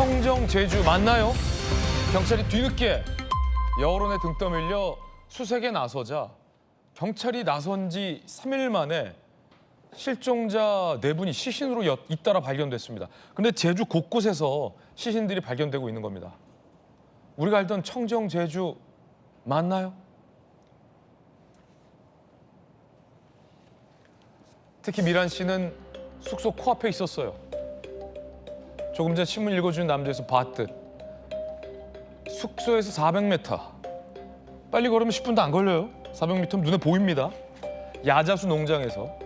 청정 제주 맞나요? 경찰이 뒤늦게 여론에 등 떠밀려 수색에 나서자 경찰이 나선 지 3일 만에 실종자 4분이 시신으로 잇따라 발견됐습니다. 근데 제주 곳곳에서 시신들이 발견되고 있는 겁니다. 우리가 알던 청정 제주 맞나요? 특히 미란 씨는 숙소 코앞에 있었어요. 조금 전 신문 읽어주는 남자에서 봤듯 숙소에서 400m. 빨리 걸으면 10분도 안 걸려요. 400m면 눈에 보입니다. 야자수 농장에서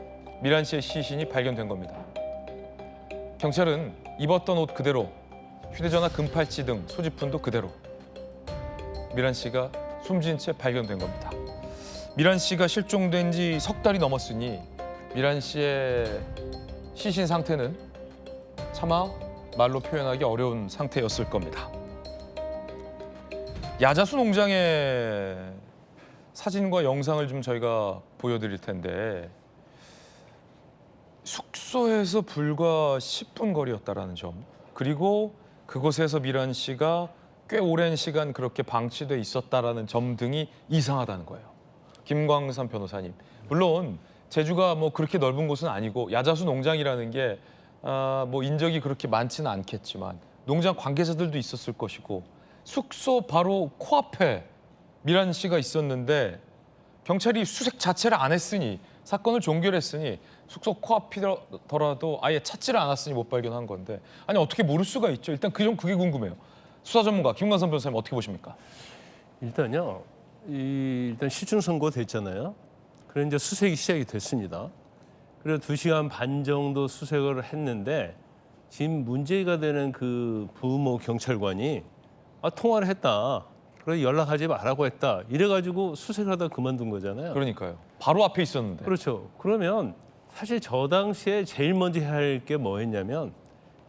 미란 씨의 시신이 발견된 겁니다. 경찰은 입었던 옷 그대로, 휴대전화 금팔찌 등 소지품도 그대로 미란 씨가 숨진 채 발견된 겁니다. 미란 씨가 실종된 지 석 달이 넘었으니 미란 씨의 시신 상태는 차마 말로 표현하기 어려운 상태였을 겁니다. 야자수 농장의 사진과 영상을 좀 저희가 보여드릴 텐데 숙소에서 불과 10분 거리였다라는 점, 그리고 그곳에서 미란 씨가 꽤 오랜 시간 그렇게 방치돼 있었다라는 점 등이 이상하다는 거예요. 김광삼 변호사님, 물론 제주가 뭐 그렇게 넓은 곳은 아니고 야자수 농장이라는 게 뭐 인적이 그렇게 많지는 않겠지만 농장 관계자들도 있었을 것이고 숙소 바로 코앞에 미란 씨가 있었는데 경찰이 수색 자체를 안 했으니, 사건을 종결했으니 숙소 코앞이더라도 아예 찾지를 않았으니 못 발견한 건데, 아니 어떻게 모를 수가 있죠? 일단 그게 궁금해요. 수사 전문가 김광삼 변호사님 어떻게 보십니까? 일단요, 일단 실종 선고 됐잖아요. 그래서 이제 수색이 시작이 됐습니다. 그래서 2시간 반 정도 수색을 했는데 지금 문제가 되는 그 부모 경찰관이 통화를 했다. 그래서 연락하지 말라고 했다. 이래가지고 수색을 하다 그만둔 거잖아요. 그러니까요. 바로 앞에 있었는데. 그렇죠. 그러면 사실 저 당시에 제일 먼저 해야 할 게 뭐였냐면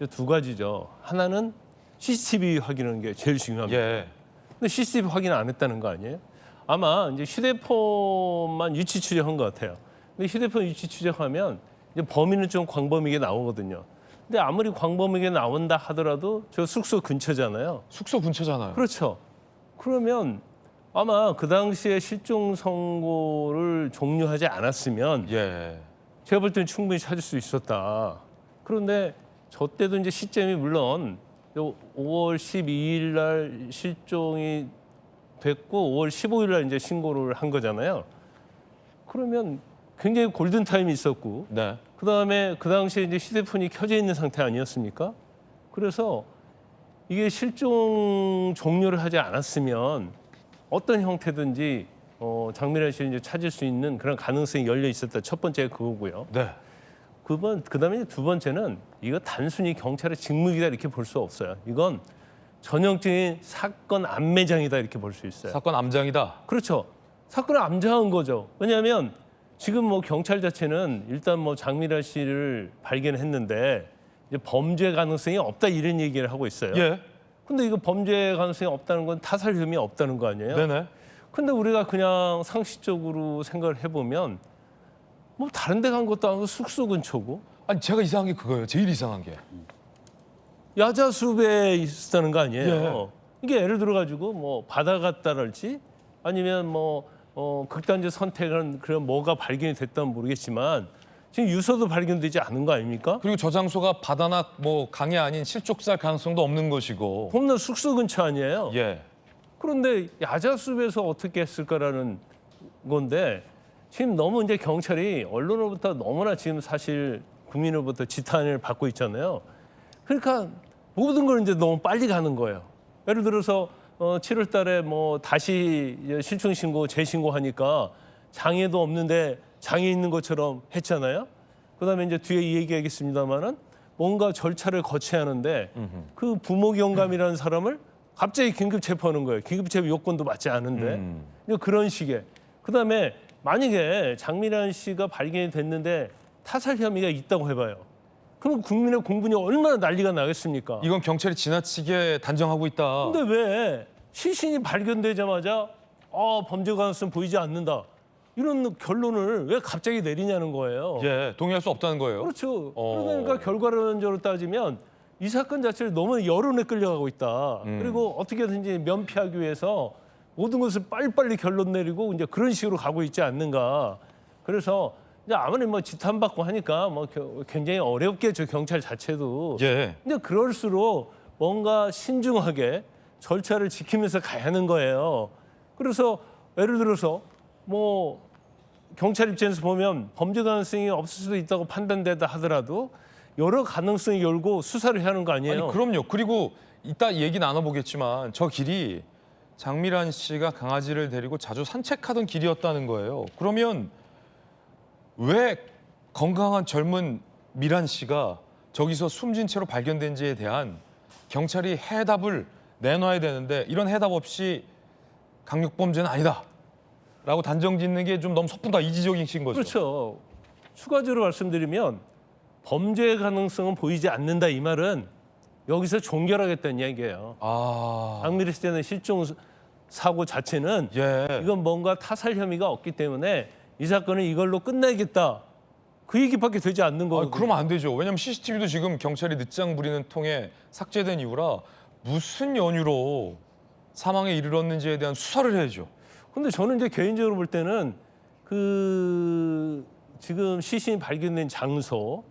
2가지죠. 하나는 CCTV 확인하는 게 제일 중요합니다. 예. 근데 CCTV 확인 안 했다는 거 아니에요? 아마 이제 휴대폰만 위치 추적한 것 같아요. 근데 휴대폰 위치 추적하면 이제 범인은 좀 광범위하게 나오거든요. 근데 아무리 광범위하게 나온다 하더라도 저 숙소 근처잖아요. 숙소 근처잖아요. 그렇죠. 그러면 아마 그 당시에 실종 선고를 종료하지 않았으면 예. 제가 볼 때는 충분히 찾을 수 있었다. 그런데 저 때도 이제 시점이 물론 5월 12일 날 실종이 됐고 5월 15일 날 이제 신고를 한 거잖아요. 그러면 굉장히 골든 타임이 있었고, 네. 그다음에 그 당시에 이제 휴대폰이 켜져 있는 상태 아니었습니까? 그래서 이게 실종 종료를 하지 않았으면 어떤 형태든지 장미란 씨를 이제 찾을 수 있는 그런 가능성이 열려 있었다. 첫 번째가 그거고요. 네. 그다음에 2번째는 이거 단순히 경찰의 직무이다 이렇게 볼 수 없어요. 이건 전형적인 사건 암매장이다 이렇게 볼 수 있어요. 사건 암장이다. 그렇죠. 사건을 암장한 거죠. 왜냐하면 지금 뭐 경찰 자체는 일단 뭐 장미란 씨를 발견했는데 이제 범죄 가능성이 없다 이런 얘기를 하고 있어요. 예. 근데 이거 범죄 가능성이 없다는 건 타살 혐의 없다는 거 아니에요? 네네. 근데 우리가 그냥 상식적으로 생각을 해보면 뭐 다른 데 간 것도 아니고 숙소 근처고 아니 제가 이상한 게 그거예요. 제일 이상한 게. 야자수배에 있었다는 거 아니에요? 예. 이게 예를 들어가지고 뭐 바다 갔다랄지 아니면 뭐 극단적 선택은 그런 뭐가 발견이 됐다면 모르겠지만 지금 유서도 발견되지 않은 거 아닙니까? 그리고 저 장소가 바다나 뭐 강이 아닌 실족살 가능성도 없는 것이고. 홈런 숙소 근처 아니에요? 예. 그런데 야자수배에서 어떻게 했을까라는 건데 지금 너무 이제 경찰이 언론으로부터 너무나 지금 사실 국민으로부터 지탄을 받고 있잖아요. 그러니까 모든 걸 이제 너무 빨리 가는 거예요. 예를 들어서 7월 달에 뭐 다시 실종 신고 재신고하니까 장애도 없는데 장애 있는 것처럼 했잖아요. 그다음에 이제 뒤에 이 얘기하겠습니다만은 뭔가 절차를 거쳐야 하는데 그 부모 경감이라는 사람을 갑자기 긴급 체포하는 거예요. 긴급 체포 요건도 맞지 않은데 그런 식의. 그다음에 만약에 장미란 씨가 발견이 됐는데 타살 혐의가 있다고 해봐요. 그럼 국민의 공분이 얼마나 난리가 나겠습니까? 이건 경찰이 지나치게 단정하고 있다. 근데 왜 시신이 발견되자마자 범죄 가능성 보이지 않는다. 이런 결론을 왜 갑자기 내리냐는 거예요. 예, 동의할 수 없다는 거예요. 그렇죠. 그러니까 결과론적으로 따지면 이 사건 자체를 너무 여론에 끌려가고 있다. 그리고 어떻게든지 면피하기 위해서 모든 것을 빨리빨리 결론 내리고 이제 그런 식으로 가고 있지 않는가. 그래서 이제 아무리 뭐 지탄받고 하니까 뭐 굉장히 어렵겠죠, 경찰 자체도. 예. 근데 그럴수록 뭔가 신중하게 절차를 지키면서 가야 하는 거예요. 그래서 예를 들어서 뭐 경찰 입장에서 보면 범죄 가능성이 없을 수도 있다고 판단되다 하더라도 여러 가능성이 열고 수사를 해야 하는 거 아니에요? 아니 그럼요. 그리고 이따 얘기 나눠보겠지만 저 길이 장미란 씨가 강아지를 데리고 자주 산책하던 길이었다는 거예요. 그러면 왜 건강한 젊은 미란 씨가 저기서 숨진 채로 발견된지에 대한 경찰이 해답을 내놔야 되는데 이런 해답 없이 강력범죄는 아니다라고 단정짓는 게 좀 너무 섣부다 이지적이신 거죠. 그렇죠. 추가적으로 말씀드리면 범죄 가능성은 보이지 않는다 이 말은 여기서 종결하겠다는 얘기예요. 아, 장미래 씨의 실종 사고 자체는 예. 이건 뭔가 타살 혐의가 없기 때문에 이 사건은 이걸로 끝내겠다. 그 얘기밖에 되지 않는 아, 거거든요. 그러면 안 되죠. 왜냐면 CCTV도 지금 경찰이 늦장 부리는 통에 삭제된 이유라 무슨 연유로 사망에 이르렀는지에 대한 수사를 해야죠. 근데 저는 이제 개인적으로 볼 때는 그 지금 시신이 발견된 장소,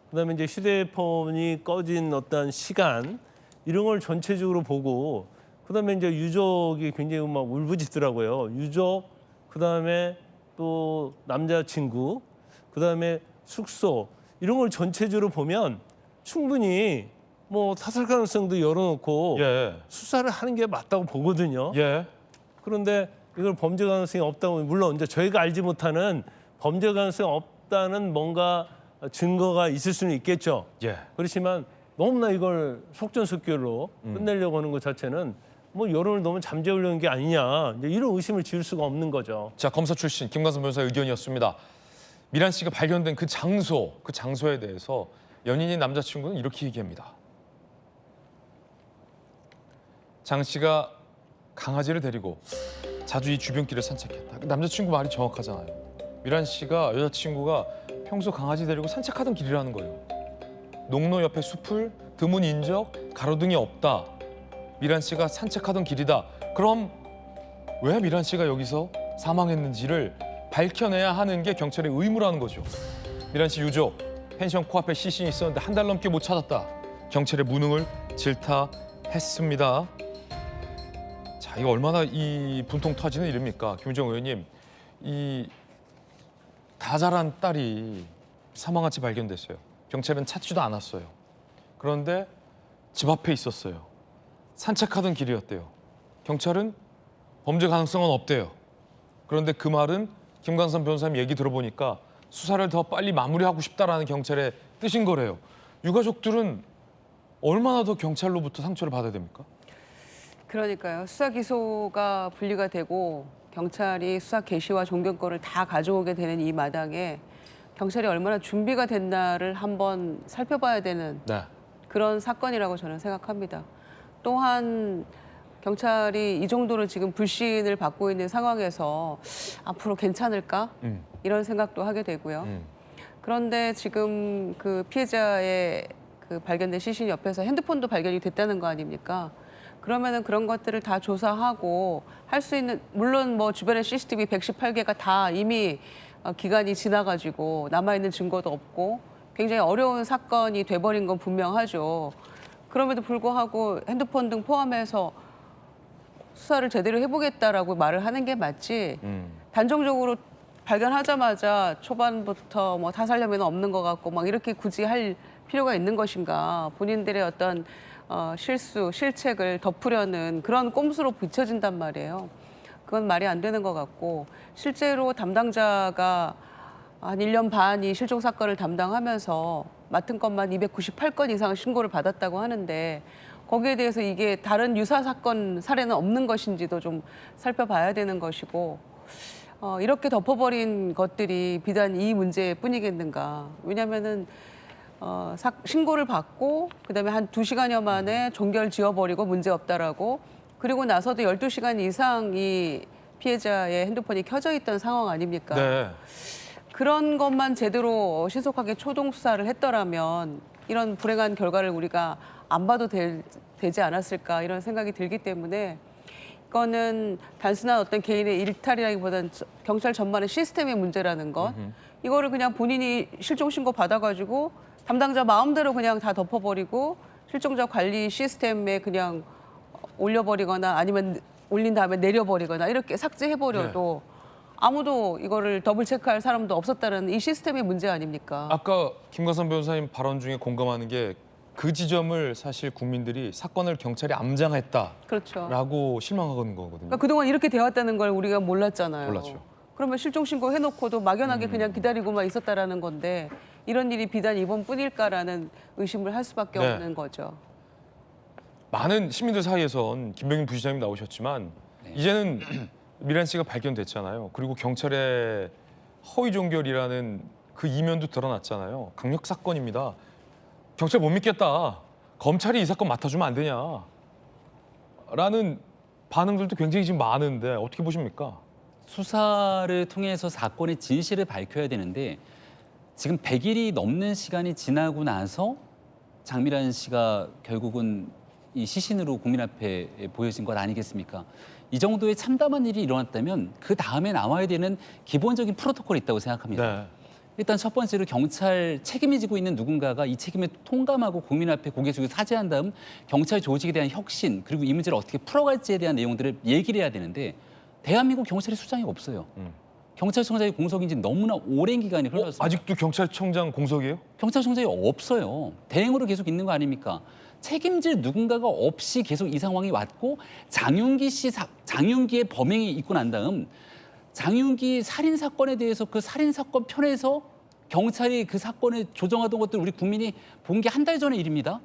그다음에 이제 휴대폰이 꺼진 어떤 시간 이런 걸 전체적으로 보고 그다음에 이제 유족이 굉장히 막 울부짖더라고요. 유족, 그다음에 또 남자친구, 그다음에 숙소 이런 걸 전체적으로 보면 충분히 뭐 타살 가능성도 열어놓고 예. 수사를 하는 게 맞다고 보거든요. 예. 그런데 이걸 범죄 가능성이 없다고 물론 이제 저희가 알지 못하는 범죄 가능성이 없다는 뭔가 증거가 있을 수는 있겠죠. 예. 그렇지만 너무나 이걸 속전속결로 끝내려고 하는 것 자체는 뭐 여론을 너무 잠재우려는 게 아니냐 이제 이런 의심을 지을 수가 없는 거죠. 자, 검사 출신 김관선 변호사의 의견이었습니다. 미란 씨가 발견된 그 장소에 대해서 연인인 남자친구는 이렇게 얘기합니다. 장 씨가 강아지를 데리고 자주 이 주변길을 산책했다. 남자친구 말이 정확하잖아요. 미란 씨가 여자친구가 평소 강아지 데리고 산책하던 길이라는 거예요. 농로 옆에 숲을 드문 인적, 가로등이 없다. 미란 씨가 산책하던 길이다. 그럼 왜 미란 씨가 여기서 사망했는지를 밝혀내야 하는 게 경찰의 의무라는 거죠. 미란 씨 유족, 펜션 코앞에 시신이 있었는데 한 달 넘게 못 찾았다. 경찰의 무능을 질타했습니다. 자, 이거 얼마나 이 분통 터지는 일입니까? 김우정 의원님, 이 다 자란 딸이 사망한 채 발견됐어요. 경찰은 찾지도 않았어요. 그런데 집 앞에 있었어요. 산책하던 길이었대요. 경찰은 범죄 가능성은 없대요. 그런데 그 말은 김관선 변호사님 얘기 들어보니까 수사를 더 빨리 마무리하고 싶다라는 경찰의 뜻인 거래요. 유가족들은 얼마나 더 경찰로부터 상처를 받아야 됩니까? 그러니까요. 수사 기소가 분리가 되고 경찰이 수사 개시와 종결권을 다 가져오게 되는 이 마당에 경찰이 얼마나 준비가 됐나를 한번 살펴봐야 되는 네. 그런 사건이라고 저는 생각합니다. 또한 경찰이 이 정도로 지금 불신을 받고 있는 상황에서 앞으로 괜찮을까? 이런 생각도 하게 되고요. 그런데 지금 그 피해자의 그 발견된 시신 옆에서 핸드폰도 발견이 됐다는 거 아닙니까? 그러면은 그런 것들을 다 조사하고 할 수 있는, 물론 뭐 주변에 CCTV 118개가 다 이미 기간이 지나가지고 남아있는 증거도 없고 굉장히 어려운 사건이 돼버린 건 분명하죠. 그럼에도 불구하고 핸드폰 등 포함해서 수사를 제대로 해보겠다라고 말을 하는 게 맞지, 단정적으로 발견하자마자 초반부터 뭐 타살 혐의는 없는 것 같고 막 이렇게 굳이 할 필요가 있는 것인가. 본인들의 어떤 실수, 실책을 덮으려는 그런 꼼수로 비춰진단 말이에요. 그건 말이 안 되는 것 같고, 실제로 담당자가 한 1년 반 이 실종 사건을 담당하면서 맡은 것만 298건 이상 신고를 받았다고 하는데 거기에 대해서 이게 다른 유사 사건 사례는 없는 것인지도 좀 살펴봐야 되는 것이고, 이렇게 덮어버린 것들이 비단 이 문제뿐이겠는가. 왜냐하면은 신고를 받고 그다음에 한 2시간여 만에 종결 지워버리고 문제 없다라고, 그리고 나서도 12시간 이상 이 피해자의 핸드폰이 켜져 있던 상황 아닙니까? 네. 그런 것만 제대로 신속하게 초동 수사를 했더라면 이런 불행한 결과를 우리가 안 봐도 되지 않았을까 이런 생각이 들기 때문에 이거는 단순한 어떤 개인의 일탈이라기보다는 경찰 전반의 시스템의 문제라는 것. 이거를 그냥 본인이 실종 신고 받아가지고 담당자 마음대로 그냥 다 덮어버리고 실종자 관리 시스템에 그냥 올려버리거나 아니면 올린 다음에 내려버리거나 이렇게 삭제해버려도 아무도 이거를 더블 체크할 사람도 없었다는 이 시스템의 문제 아닙니까? 아까 김광선 변호사님 발언 중에 공감하는 게 그 지점을 사실 국민들이 사건을 경찰이 암장했다라고 그렇죠. 실망하는 거거든요. 그러니까 그동안 이렇게 되었다는 걸 우리가 몰랐잖아요. 몰랐죠. 그러면 실종 신고 해놓고도 막연하게 그냥 기다리고만 있었다라는 건데 이런 일이 비단 이번뿐일까라는 의심을 할 수밖에 네. 없는 거죠. 많은 시민들 사이에선 김병인 부시장님 나오셨지만 이제는 미란 씨가 발견됐잖아요. 그리고 경찰의 허위 종결이라는 그 이면도 드러났잖아요. 강력 사건입니다. 경찰 못 믿겠다. 검찰이 이 사건 맡아주면 안 되냐. 라는 반응들도 굉장히 지금 많은데 어떻게 보십니까? 수사를 통해서 사건의 진실을 밝혀야 되는데 지금 100일이 넘는 시간이 지나고 나서 장미란 씨가 결국은 이 시신으로 국민 앞에 보여진 것 아니겠습니까? 이 정도의 참담한 일이 일어났다면 그 다음에 나와야 되는 기본적인 프로토콜이 있다고 생각합니다. 네. 일단 첫 번째로 경찰 책임을 지고 있는 누군가가 이 책임을 통감하고 국민 앞에 고개 숙여 사죄한 다음 경찰 조직에 대한 혁신 그리고 이 문제를 어떻게 풀어갈지에 대한 내용들을 얘기를 해야 되는데 대한민국 경찰의 수장이 없어요. 경찰청장이 공석인 지 너무나 오랜 기간이 흘렀습니다. 아직도 경찰청장 공석이에요? 경찰청장이 없어요. 대행으로 계속 있는 거 아닙니까? 책임질 누군가가 없이 계속 이 상황이 왔고 장윤기의 범행이 있고 난 다음 장윤기 살인 사건에 대해서 그 살인 사건 편에서 경찰이 그 사건을 조정하던 것들 우리 국민이 본 게 한 달 전의 일입니다.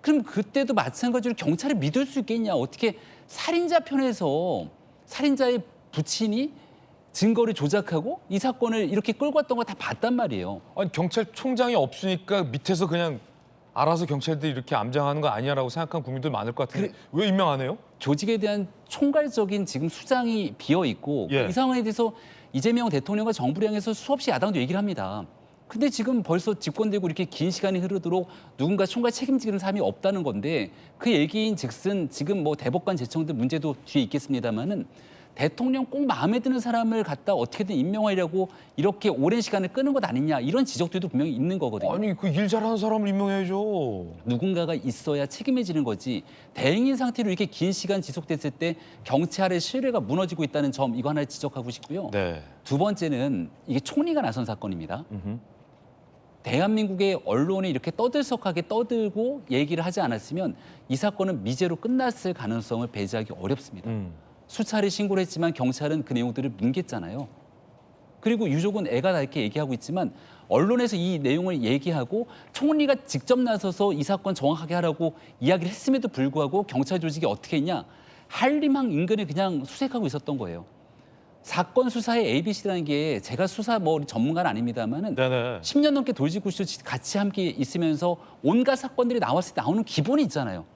그럼 그때도 마찬가지로 경찰을 믿을 수 있겠냐? 어떻게 살인자 편에서 살인자의 부친이 증거를 조작하고 이 사건을 이렇게 끌고 왔던 거 다 봤단 말이에요. 아니 경찰총장이 없으니까 밑에서 그냥 알아서 경찰들이 이렇게 암장하는 거 아니야라고 생각하는 국민들 많을 것 같은데 왜 임명 안 해요? 조직에 대한 총괄적인 지금 수장이 비어 있고 예. 이 상황에 대해서 이재명 대통령과 정부를 향해서 수없이 야당도 얘기를 합니다. 근데 지금 벌써 집권되고 이렇게 긴 시간이 흐르도록 누군가 총괄 책임지는 사람이 없다는 건데 그 얘기인 즉슨 지금 뭐 대법관 제청 등 문제도 뒤에 있겠습니다만은 대통령 꼭 마음에 드는 사람을 갖다 어떻게든 임명하려고 이렇게 오랜 시간을 끄는 것 아니냐 이런 지적들도 분명히 있는 거거든요. 아니 그 일 잘하는 사람을 임명해야죠. 누군가가 있어야 책임을 지는 거지 대행인 상태로 이렇게 긴 시간 지속됐을 때 경찰의 신뢰가 무너지고 있다는 점 이거 하나 지적하고 싶고요. 네. 두 번째는 이게 총리가 나선 사건입니다. 대한민국의 언론이 이렇게 떠들썩하게 떠들고 얘기를 하지 않았으면 이 사건은 미제로 끝났을 가능성을 배제하기 어렵습니다. 수차례 신고를 했지만 경찰은 그 내용들을 뭉갰잖아요. 그리고 유족은 애가 닳게 얘기하고 있지만 언론에서 이 내용을 얘기하고 총리가 직접 나서서 이 사건 정확하게 하라고 이야기를 했음에도 불구하고 경찰 조직이 어떻게 했냐. 한림항 인근에 그냥 수색하고 있었던 거예요. 사건 수사의 ABC라는 게 제가 수사 뭐 전문가는 아닙니다만은 네네. 10년 넘게 돌직구쇼 같이 함께 있으면서 온갖 사건들이 나왔을 때 나오는 기본이 있잖아요.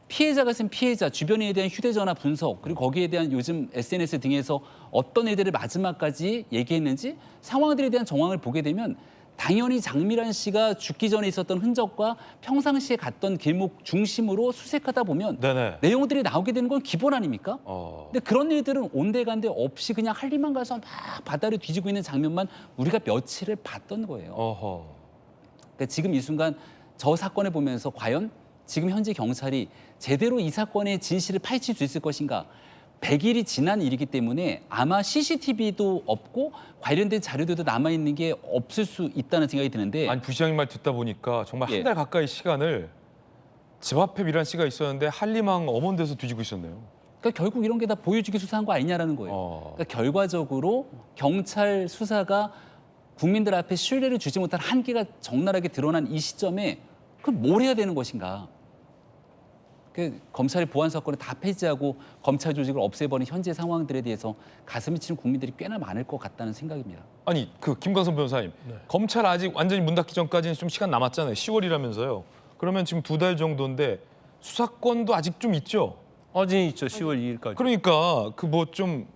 피해자가 있으면 피해자, 주변에 대한 휴대전화 분석, 그리고 거기에 대한 요즘 SNS 등에서 어떤 일들을 마지막까지 얘기했는지 상황들에 대한 정황을 보게 되면 당연히 장미란 씨가 죽기 전에 있었던 흔적과 평상시에 갔던 길목 중심으로 수색하다 보면 네네. 내용들이 나오게 되는 건 기본 아닙니까? 어. 근데 그런 일들은 온데간데 없이 그냥 한리만 가서 막 바다를 뒤지고 있는 장면만 우리가 며칠을 봤던 거예요. 어허. 그러니까 지금 이 순간 저 사건을 보면서 과연 지금 현재 경찰이 제대로 이 사건의 진실을 파헤칠 수 있을 것인가? 100일이 지난 일이기 때문에 아마 CCTV도 없고 관련된 자료들도 남아있는 게 없을 수 있다는 생각이 드는데 아니 부시장님 말 듣다 보니까 정말 예. 한 달 가까이 시간을 집 앞에 미란 씨가 있었는데 한림항 엄원대에서 뒤지고 있었네요. 그러니까 결국 이런 게 다 보여주기 수사한 거 아니냐라는 거예요. 그러니까 결과적으로 경찰 수사가 국민들 앞에 신뢰를 주지 못한 한계가 적나라하게 드러난 이 시점에 그럼 뭘 해야 되는 것인가? 검찰의 보안 사건을 다 폐지하고 검찰 조직을 없애버린 현재 상황들에 대해서 가슴이 치는 국민들이 꽤나 많을 것 같다는 생각입니다. 아니 그 김광선 변호사님 검찰 아직 완전히 문 닫기 전까지는 좀 시간 남았잖아요. 10월이라면서요. 그러면 지금 2달 정도인데 수사권도 아직 좀 있죠. 아직 있죠. 10월 2일까지. 그러니까 그 뭐 좀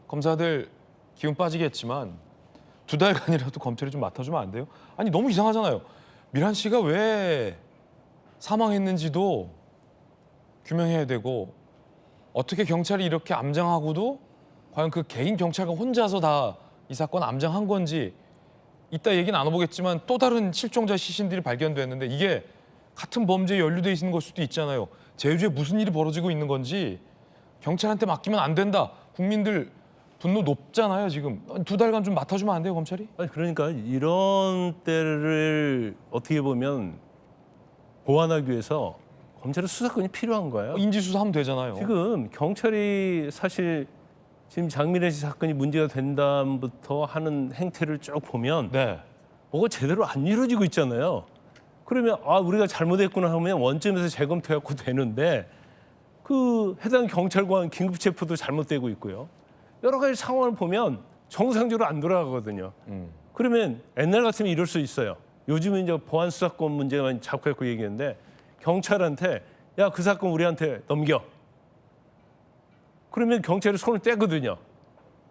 검사들 기운 빠지겠지만 2달간이라도 검찰이 좀 맡아주면 안 돼요? 아니 너무 이상하잖아요. 미란 씨가 왜 사망했는지도 규명해야 되고 어떻게 경찰이 이렇게 암장하고도 과연 그 개인 경찰관 혼자서 다 이 사건 암장한 건지 이따 얘기 나눠보겠지만 또 다른 실종자 시신들이 발견됐는데 이게 같은 범죄에 연루돼 있는 걸 수도 있잖아요. 제주에 무슨 일이 벌어지고 있는 건지 경찰한테 맡기면 안 된다. 국민들 분노 높잖아요 지금. 2달간 좀 맡아주면 안 돼요 검찰이? 아니 그러니까 이런 때를 어떻게 보면 보완하기 위해서 검찰의 수사권이 필요한 거예요. 인지수사하면 되잖아요. 지금 경찰이 사실 지금 장미래 씨 사건이 문제가 된 다음부터 하는 행태를 쭉 보면 네. 뭐가 제대로 안 이루어지고 있잖아요. 그러면 아 우리가 잘못했구나 하면 원점에서 재검토해갖고 되는데 그 해당 경찰관 긴급 체포도 잘못되고 있고요. 여러 가지 상황을 보면 정상적으로 안 돌아가거든요. 그러면 옛날 같으면 이럴 수 있어요. 요즘은 이제 보안 수사권 문제만 자꾸 해서 얘기하는데 경찰한테 야 그 사건 우리한테 넘겨. 그러면 경찰이 손을 떼거든요.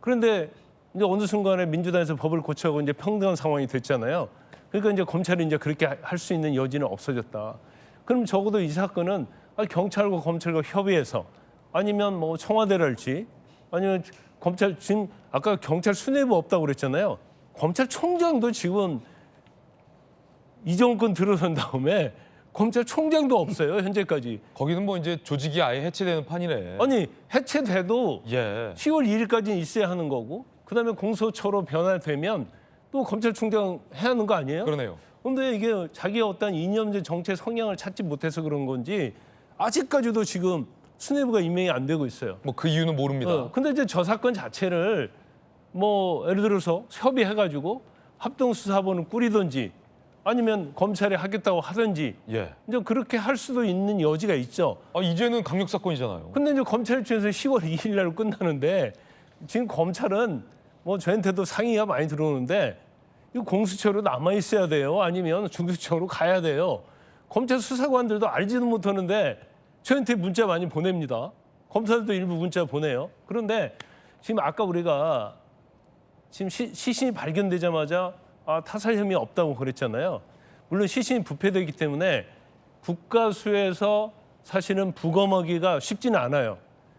그런데 이제 어느 순간에 민주당에서 법을 고쳐고 이제 평등한 상황이 됐잖아요. 그러니까 이제 검찰이 이제 그렇게 할 수 있는 여지는 없어졌다. 그럼 적어도 이 사건은 경찰과 검찰과 협의해서 아니면 뭐 청와대랄지 아니면 검찰 지금 아까 경찰 수뇌부 없다고 그랬잖아요. 검찰총장도 지금 이 정권 들어선 다음에 검찰총장도 없어요 현재까지. 거기는 뭐 이제 조직이 아예 해체되는 판이네. 아니 해체돼도 예. 10월 2일까지는 있어야 하는 거고 그다음에 공소처로 변화되면 또 검찰총장 해야 하는 거 아니에요? 그러네요. 근데 이게 자기의 어떤 이념적 정책 성향을 찾지 못해서 그런 건지 아직까지도 지금 수뇌부가 임명이 안 되고 있어요. 뭐 그 이유는 모릅니다. 근데 이제 저 사건 자체를 뭐 예를 들어서 협의해가지고 합동수사본을 꾸리든지 아니면 검찰이 하겠다고 하든지 예. 이제 그렇게 할 수도 있는 여지가 있죠. 이제는 강력 사건이잖아요. 근데 이제 검찰 입장에서 10월 2일 날 끝나는데 지금 검찰은 뭐 저한테도 상의가 많이 들어오는데 이거 공수처로 남아 있어야 돼요. 아니면 중수청으로 가야 돼요. 검찰 수사관들도 알지도 못하는데 저한테 문자 많이 보냅니다. 검사들도 일부 문자 보내요. 그런데 지금 아까 우리가 지금 시신이 발견되자마자 타살 혐의 없다고 그랬잖아요. 물론 시신이 부패되기 때문에 국가수에서 사실은 부검하기가 쉽지는 않아요.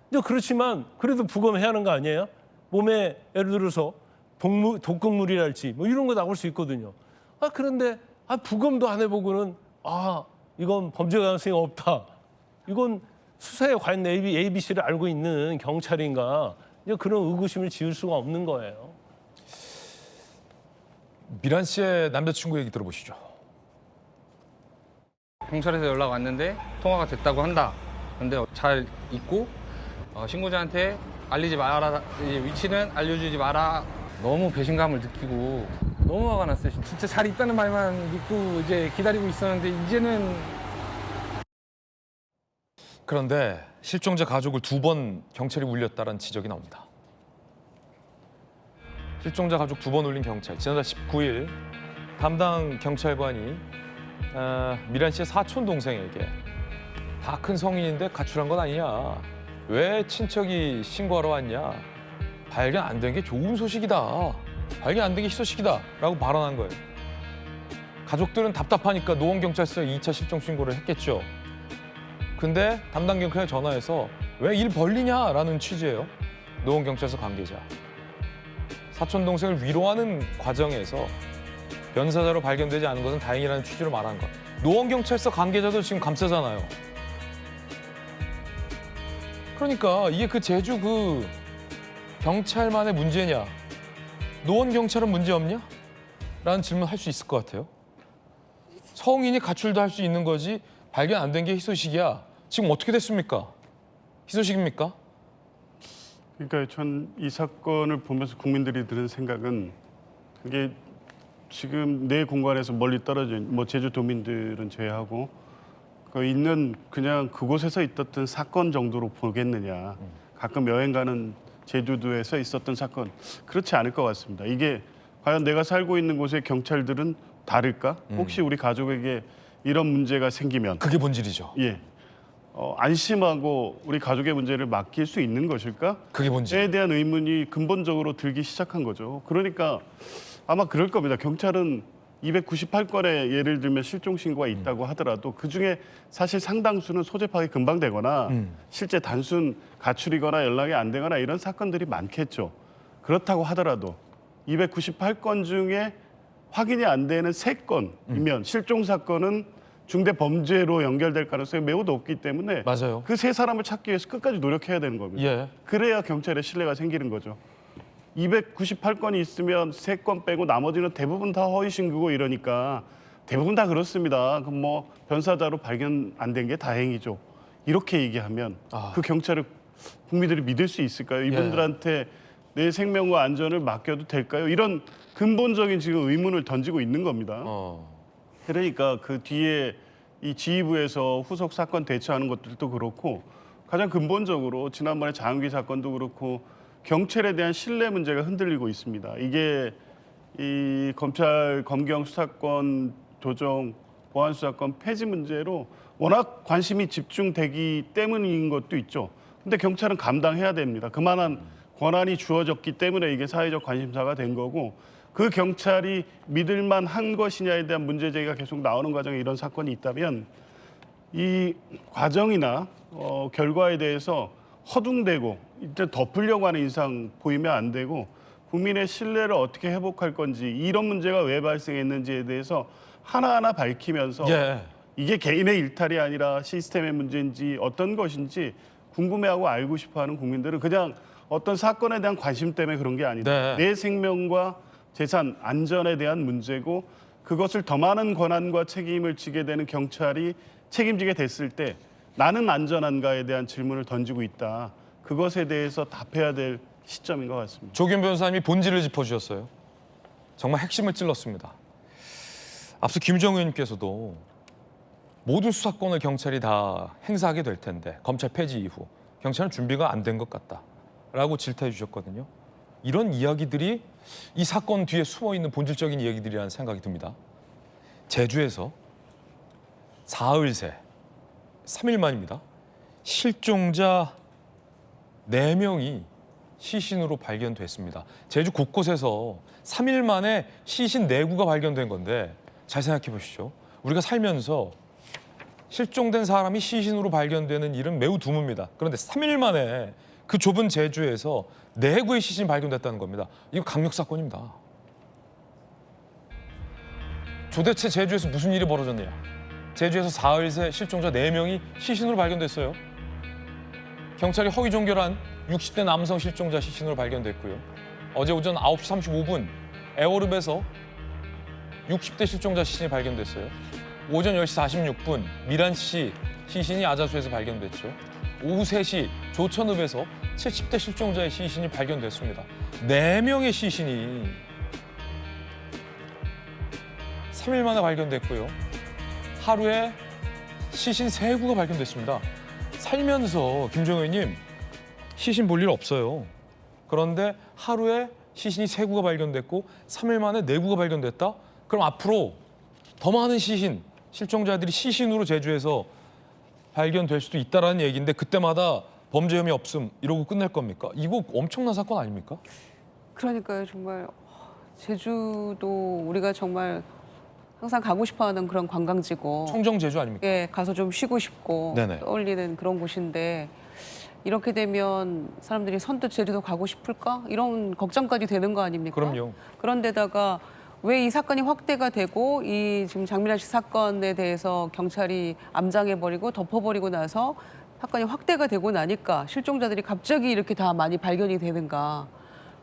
근데 그렇지만 그래도 부검해야 하는 거 아니에요? 몸에 예를 들어서 독극물이랄지 뭐 이런 거 나올 수 있거든요. 그런데 부검도 안 해보고는 이건 범죄 가능성이 없다. 이건 수사에 과연 ABC를 알고 있는 경찰인가? 이제 그런 의구심을 지을 수가 없는 거예요. 미란 씨의 남자친구 얘기 들어보시죠. 경찰에서 연락 왔는데 통화가 됐다고 한다. 근데 잘 있고 신고자한테 알리지 마라. 위치는 알려주지 마라. 너무 배신감을 느끼고 너무 화가 났어요. 진짜 잘 있다는 말만 믿고 이제 기다리고 있었는데 이제는. 그런데 실종자 가족을 2번 경찰이 울렸다는 지적이 나옵니다. 실종자 가족 2번 울린 경찰. 지난달 19일 담당 경찰관이 미란 씨의 사촌 동생에게 다 큰 성인인데 가출한 건 아니냐. 왜 친척이 신고하러 왔냐. 발견 안 된 게 좋은 소식이다. 발견 안 된 게 희소식이다. 라고 발언한 거예요. 가족들은 답답하니까 노원경찰서에 2차 실종 신고를 했겠죠. 근데 담당 경찰에 전화해서 왜 일 벌리냐라는 취지예요. 노원경찰서 관계자. 사촌 동생을 위로하는 과정에서 변사자로 발견되지 않은 것은 다행이라는 취지로 말한 것. 노원경찰서 관계자도 지금 감싸잖아요. 그러니까 이게 그 제주 그 경찰만의 문제냐? 노원경찰은 문제 없냐? 라는 질문 할 수 있을 것 같아요. 성인이 가출도 할 수 있는 거지 발견 안 된 게 희소식이야. 지금 어떻게 됐습니까? 희소식입니까? 그러니까 전 이 사건을 보면서 국민들이 드는 생각은 그게 지금 내 공간에서 멀리 떨어진 뭐 제주도민들은 제외하고 그 있는 그냥 그곳에서 있었던 사건 정도로 보겠느냐. 가끔 여행 가는 제주도에서 있었던 사건 그렇지 않을 것 같습니다. 이게 과연 내가 살고 있는 곳의 경찰들은 다를까? 혹시 우리 가족에게 이런 문제가 생기면 그게 본질이죠. 예. 안심하고 우리 가족의 문제를 맡길 수 있는 것일까? 그게 본질. 에 대한 의문이 근본적으로 들기 시작한 거죠. 그러니까 아마 그럴 겁니다. 경찰은 298건의 예를 들면 실종 신고가 있다고 하더라도 그중에 사실 상당수는 소재 파악이 금방 되거나 실제 단순 가출이거나 연락이 안 되거나 이런 사건들이 많겠죠. 그렇다고 하더라도 298건 중에 확인이 안 되는 3건이면 실종 사건은 중대 범죄로 연결될 가능성이 매우 높기 때문에 맞아요. 그 세 사람을 찾기 위해서 끝까지 노력해야 되는 겁니다. 예. 그래야 경찰의 신뢰가 생기는 거죠. 298건이 있으면 3건 빼고 나머지는 대부분 다 허위 신고고 이러니까 대부분 다 그렇습니다. 그럼 뭐 변사자로 발견 안 된 게 다행이죠. 이렇게 얘기하면 그 경찰을 국민들이 믿을 수 있을까요? 이분들한테 내 생명과 안전을 맡겨도 될까요? 이런 근본적인 지금 의문을 던지고 있는 겁니다. 그러니까 그 뒤에 이 지휘부에서 후속 사건 대처하는 것들도 그렇고 가장 근본적으로 지난번에 장은기 사건도 그렇고 경찰에 대한 신뢰 문제가 흔들리고 있습니다. 이게 이 검찰 검경 수사권 조정 보안 수사권 폐지 문제로 워낙 관심이 집중되기 때문인 것도 있죠. 근데 경찰은 감당해야 됩니다. 그만한 권한이 주어졌기 때문에 이게 사회적 관심사가 된 거고 그 경찰이 믿을만 한 것이냐에 대한 문제 제기가 계속 나오는 과정에 이런 사건이 있다면 이 과정이나 결과에 대해서 허둥대고 일단 덮으려고 하는 인상 보이면 안 되고 국민의 신뢰를 어떻게 회복할 건지 이런 문제가 왜 발생했는지에 대해서 하나하나 밝히면서 이게 개인의 일탈이 아니라 시스템의 문제인지 어떤 것인지 궁금해하고 알고 싶어하는 국민들은 그냥 어떤 사건에 대한 관심 때문에 그런 게 아니다. 내 생명과 재산 안전에 대한 문제고 그것을 더 많은 권한과 책임을 지게 되는 경찰이 책임지게 됐을 때 나는 안전한가에 대한 질문을 던지고 있다. 그것에 대해서 답해야 될 시점인 것 같습니다. 조규현 변호사님이 본질을 짚어주셨어요. 정말 핵심을 찔렀습니다. 앞서 김정우 의원님께서도 모든 수사권을 경찰이 다 행사하게 될 텐데 검찰 폐지 이후 경찰은 준비가 안 된 것 같다라고 질타해 주셨거든요. 이런 이야기들이 이 사건 뒤에 숨어있는 본질적인 이야기들이라는 생각이 듭니다. 제주에서 사흘 새 3일 만입니다. 실종자 4명이 시신으로 발견됐습니다. 제주 곳곳에서 3일 만에 시신 4구가 발견된 건데 잘 생각해 보시죠. 우리가 살면서 실종된 사람이 시신으로 발견되는 일은 매우 드뭅니다. 그런데 3일 만에 그 좁은 제주에서 4구의 시신이 발견됐다는 겁니다. 이거 강력 사건입니다. 도대체 제주에서 무슨 일이 벌어졌냐? 제주에서 사흘 새 실종자 4명이 시신으로 발견됐어요. 경찰이 허위 종결한 60대 남성 실종자 시신으로 발견됐고요. 어제 오전 9시 35분 애월읍에서 60대 실종자 시신이 발견됐어요. 오전 10시 46분 미란 씨 시신이 아자수에서 발견됐죠. 오후 3시 조천읍에서 70대 실종자의 시신이 발견됐습니다. 4명의 시신이 3일 만에 발견됐고요. 하루에 시신 3구가 발견됐습니다. 살면서 김정우 의원님 시신 볼 일 없어요. 그런데 하루에 시신이 3구가 발견됐고 3일 만에 4구가 발견됐다? 그럼 앞으로 더 많은 시신, 실종자들이 시신으로 제주에서 발견될 수도 있다는 얘기인데 그때마다 범죄 혐의 없음 이러고 끝날 겁니까? 이거 엄청난 사건 아닙니까? 그러니까요. 정말 제주도 우리가 정말 항상 가고 싶어하는 그런 관광지고 청정 제주 아닙니까? 예, 가서 좀 쉬고 싶고 네네. 떠올리는 그런 곳인데 이렇게 되면 사람들이 선뜻 제주도 가고 싶을까? 이런 걱정까지 되는 거 아닙니까? 그럼요. 그런데다가 왜 이 사건이 확대가 되고 이 지금 장미란 씨 사건에 대해서 경찰이 암장해버리고 덮어버리고 나서 사건이 확대가 되고 나니까 실종자들이 갑자기 이렇게 다 많이 발견이 되는가.